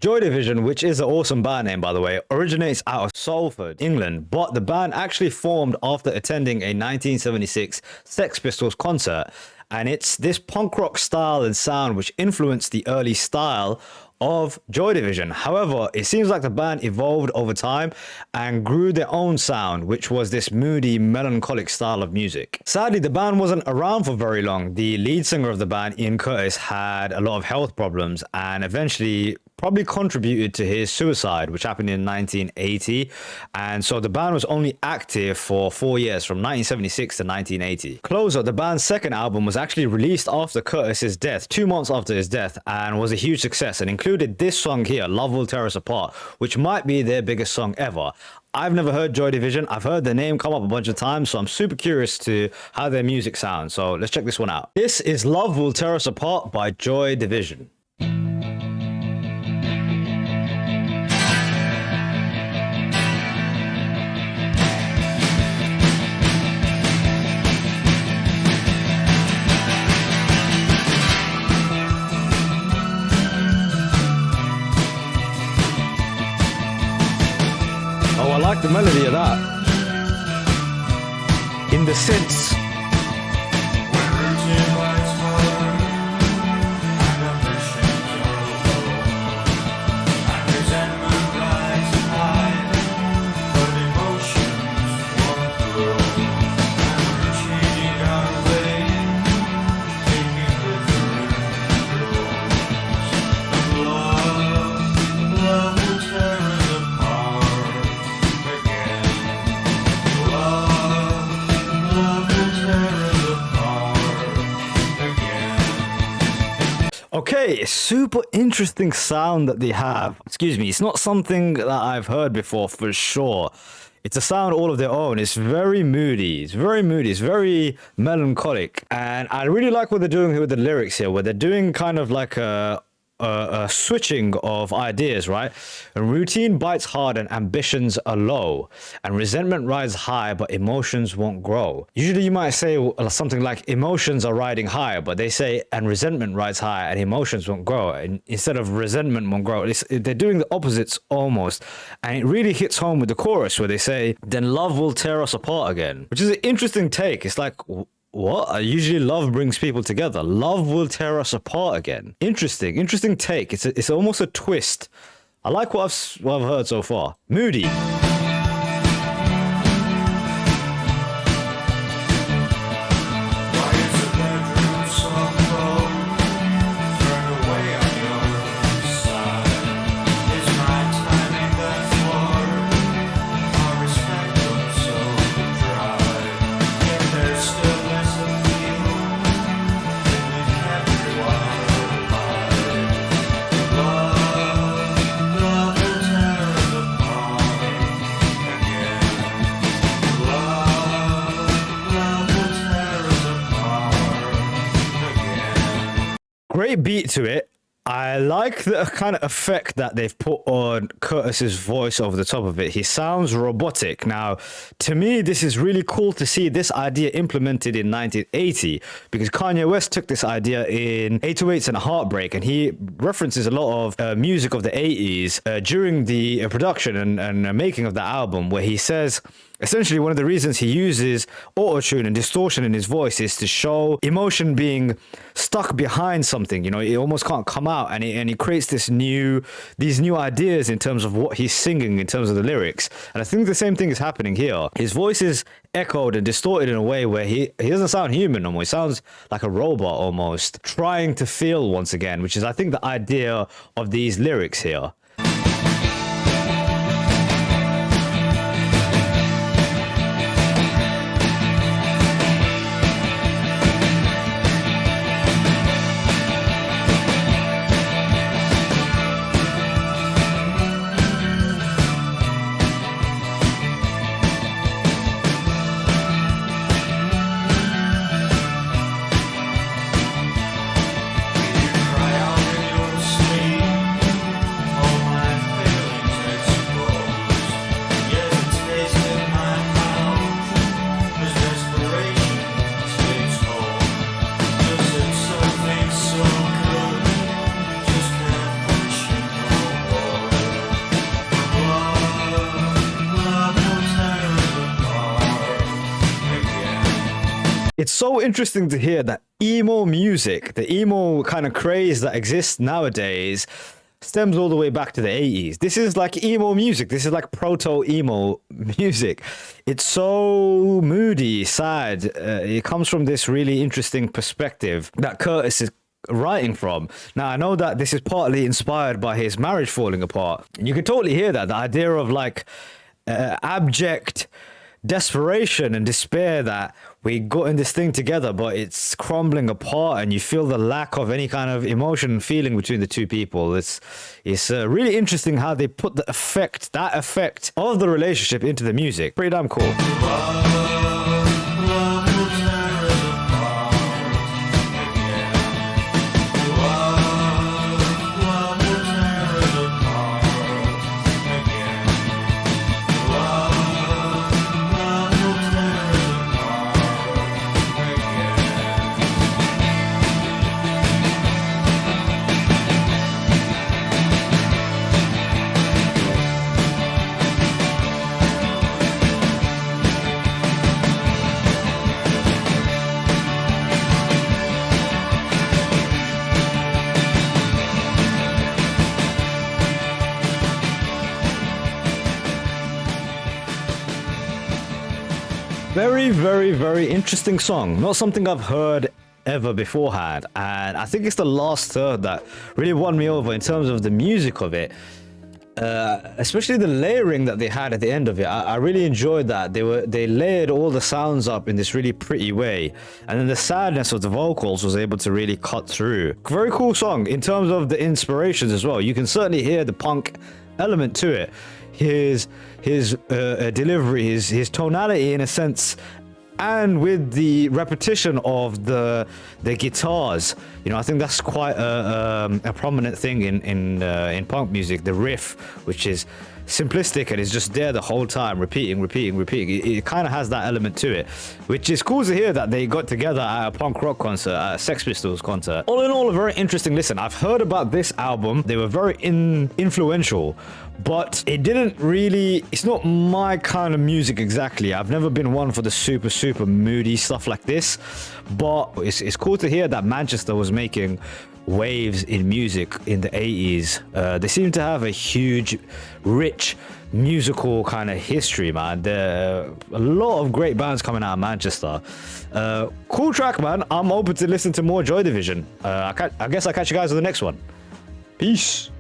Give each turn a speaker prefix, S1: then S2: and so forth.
S1: Joy Division, which is an awesome band name, by the way, originates out of Salford, England, but the band actually formed after attending a 1976 Sex Pistols concert. And it's this punk rock style and sound which influenced the early style of Joy Division. However, it seems like the band evolved over time and grew their own sound, which was this moody, melancholic style of music. Sadly, the band wasn't around for very long. The lead singer of the band, Ian Curtis, had a lot of health problems and eventually probably contributed to his suicide, which happened in 1980. And so the band was only active for 4 years, from 1976 to 1980. Closer, the band's second album, was actually released after Curtis's death, 2 months after his death, and was a huge success and included this song here, Love Will Tear Us Apart, which might be their biggest song ever. I've never heard Joy Division. I've heard their name come up a bunch of times, so I'm super curious to how their music sounds. So let's check this one out. This is Love Will Tear Us Apart by Joy Division. Oh, I like the melody of that. In the synths. Okay, super interesting sound that they have. Excuse me, it's not something that I've heard before for sure. It's a sound all of their own. It's very moody. It's very moody. It's very melancholic. And I really like what they're doing here with the lyrics here, where they're doing kind of like a switching of ideas, right? And routine bites hard and ambitions are low, and resentment rides high but emotions won't grow. Usually you might say something like emotions are riding high, but they say and resentment rides high and emotions won't grow, and instead of resentment won't grow. They're doing the opposites almost, and it really hits home with the chorus where they say then love will tear us apart again, which is an interesting take. It's like, what? Usually love brings people together. Love will tear us apart again. Interesting take. It's almost a twist. I like what I've heard so far. Moody. Great beat to it. I like the kind of effect that they've put on Curtis's voice over the top of it. He sounds robotic. Now, to me, this is really cool to see this idea implemented in 1980, because Kanye West took this idea in 808s and Heartbreak, and he references a lot of music of the 80s during the production and making of the album, where he says essentially one of the reasons he uses auto-tune and distortion in his voice is to show emotion being stuck behind something. You know, it almost can't come out, and he creates these new ideas in terms of what he's singing, in terms of the lyrics. And I think the same thing is happening here. His voice is echoed and distorted in a way where he doesn't sound human no more. He sounds like a robot almost, trying to feel once again, which is, I think, the idea of these lyrics here. It's so interesting to hear that emo music, the emo kind of craze that exists nowadays, stems all the way back to the 80s. This is like emo music. This is like proto emo music. It's so moody, sad. It comes from this really interesting perspective that Curtis is writing from. Now, I know that this is partly inspired by his marriage falling apart. You can totally hear that, the idea of like abject desperation and despair that we got in this thing together, but it's crumbling apart, and you feel the lack of any kind of emotion and feeling between the two people. It's really interesting how they put that effect of the relationship into the music. Pretty damn cool. Very, very, very interesting song. Not something I've heard ever beforehand. And I think it's the last third that really won me over in terms of the music of it. Especially the layering that they had at the end of it. I really enjoyed that. They layered all the sounds up in this really pretty way. And then the sadness of the vocals was able to really cut through. Very cool song in terms of the inspirations as well. You can certainly hear the punk element to it. His delivery, his tonality in a sense, and with the repetition of the guitars, you know, I think that's quite a prominent thing in punk music. The riff, which is simplistic and is just there the whole time, repeating. It kind of has that element to it, which is cool to hear that they got together at a punk rock concert, at a Sex Pistols concert. All in all, a very interesting listen. I've heard about this album. They were very influential, but it didn't really, it's not my kind of music exactly. I've never been one for the super moody stuff like this, but it's cool to hear that Manchester was making waves in music in the 80s. They seem to have a huge, rich musical kind of history, man. There are a lot of great bands coming out of Manchester. Cool track, man. I'm open to listen to more Joy Division. I guess I'll catch you guys on the next one. Peace.